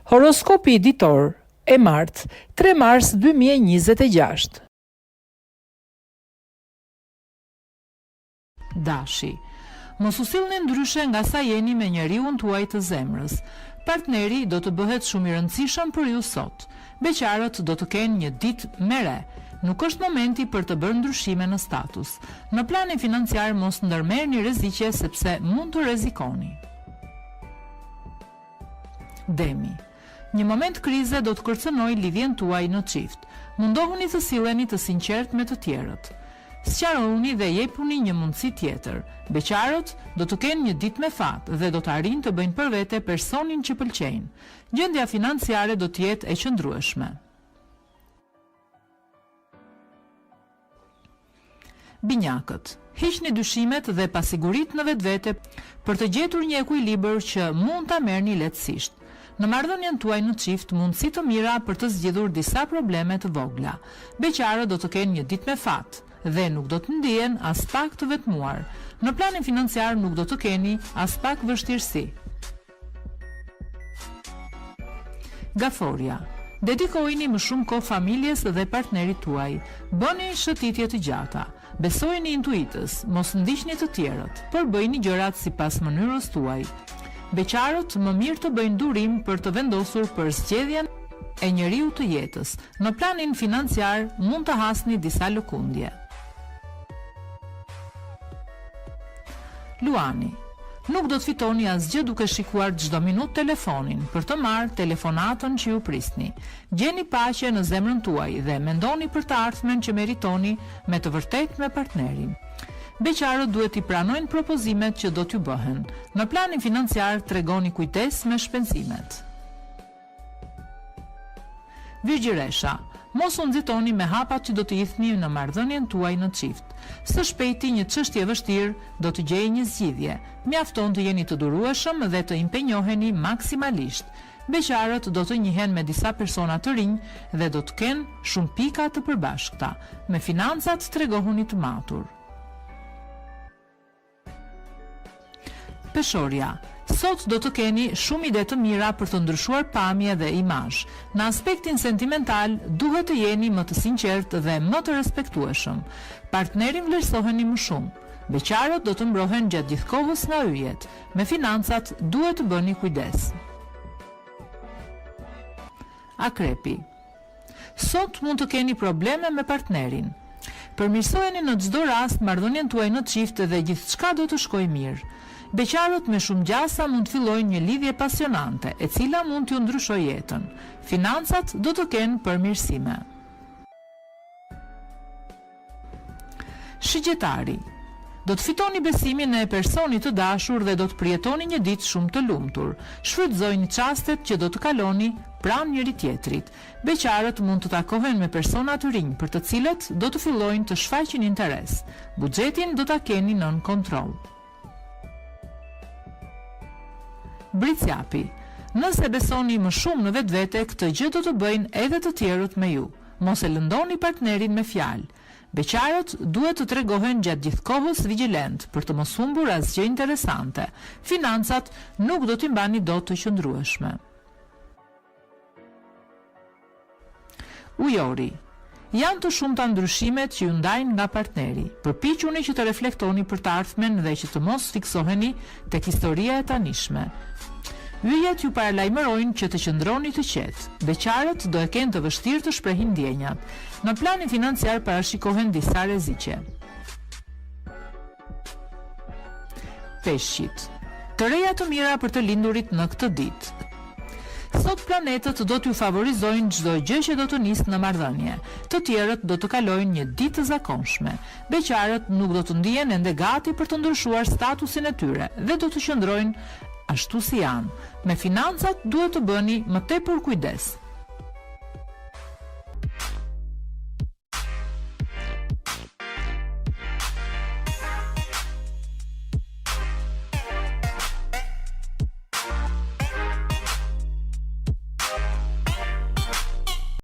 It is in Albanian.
Horoskopi ditor e martë, 3 mars 2026. Dashi. Mos u sillni ndryshe nga sa jeni me njeriun tuaj të zemrës. Partneri do të bëhet shumë i rëndësishëm për ju sot. Beqarët do të kenë një ditë me re. Nuk është momenti për të bërë ndryshime në status. Në planin financiar mos ndërmerrni rreziqe sepse mund të rrezikoni. Demi. Një moment krize do të kërcënoj lidhjen tuaj në çift. Mundohuni të silleni të sinqert me të tjerët. Sqaroni dhe jepuni një mundësi tjetër. Beqarët do të kenë një ditë me fat dhe do të arrijnë të bëjnë për vete personin që pëlqejnë. Gjendja financiare do të jetë e qëndrueshme. Binjakët. Hiqni dyshimet dhe pasiguritë në vetvete për të gjetur një ekuilibër që mund ta merrni lehtësisht. Në marrëdhënien tuaj në çift mundësi të mira për të zgjidhur disa probleme të vogla. Beqarët do të kenë një ditë me fat dhe nuk do të ndihen as pak të vetmuar. Në planin financiar nuk do të keni as pak vështirësi. Gaforia. Dedikojini më shumë kohë familjes dhe partnerit tuaj. Bëni shëtitje të gjata. Besojeni intuitës, mos ndiqni të tjerët, por bëjni gjërat sipas mënyrës tuaj. Beqarët më mirë të bëjnë durim për të vendosur për zgjedhjen e njeriu të jetës. Në planin financiar mund të hasni disa lëkundje. Luani. Nuk do të fitoni asgjë duke shikuar çdo minutë telefonin për të marrë telefonatën që ju prisni. Gjeni paqe në zemrën tuaj dhe mendoni për të ardhmen që meritoni me të vërtetë me partnerin. Beqarët duhet i pranojnë propozimet që do t'ju bëhen. Në planin financiar tregoni kujdes me shpenzimet. Virgjëresha. Mos u nxitoni me hapat që do të hidhni në marrëdhënien tuaj në çift. Së shpejti një çështje e vështirë do të gjejë një zgjidhje. Mjafton të jeni të durueshëm dhe të impenjoheni maksimalisht. Beqarët do të njihen me disa persona të rinj dhe do të kenë shumë pika të përbashkëta. Me financat tregohuni të matur. Peshorja. Sot do të keni shumë ide të mira për të ndryshuar pamje dhe imazh. Në aspektin sentimental, duhet të jeni më të sinqertë dhe më të respektueshëm. Partnerin vlerësoheni më shumë. Beqarët do të mbrohen gjatë gjithë kohës nga yjet. Me financat duhet të bëni kujdes. Akrepi. Sot mund të keni probleme me partnerin. Përmirësojeni në çdo rast marrëdhënien tuaj në çift dhe gjithçka do të shkojë mirë. Beqarët me shumë gjasa mund të fillojnë një lidhje pasionante, e cila mund t'ju ndryshojë jetën. Financat do të kenë përmirësime. Shigjetari. Do të fitoni besimin e personit të dashur dhe do të përjetoni një ditë shumë të lumtur. Shfrytëzojini çastet që do të kaloni pranë njëri tjetrit. Beqarët mund të takohen me persona të rinj për të cilët do të fillojnë të shfaqin interes. Buxhetin do ta keni nën kontroll. Bricjapi. Nëse besoni më shumë në vetvete, këtë gjë do të bëjnë edhe të tjerët me ju. Mos e lëndoni partnerin me fjalë. Beqarët duhet të tregohen gjatë gjithë kohës vigjilent për të mos humbur asgjë interesante. Financat nuk do t'i mbani dot të qëndrueshme. Ujori. Janë të shumta ndryshimet që ju ndajnë nga partneri. Përpiquni që të reflektoni për të ardhmen dhe që të mos fiksoheni tek historia e tanishme. Yjet ju paralajmërojnë që të qëndroni të qetë. Beqarët do e kenë të vështirë të shprehin ndjenjat. Në planin financiar parashikohen disa rreziqe. Peshqit. Të reja të mira për të lindurit në këtë ditë. Sot planetët do t'ju favorizojnë çdo gjë që do të nisë në marrëdhënie. Të tjerët do të kalojnë një ditë të zakonshme. Beqarët nuk do të ndihen ende gati për të ndryshuar statusin e tyre dhe do të qëndrojnë ashtu si janë. Me financat duhet të bëni më tepër kujdes.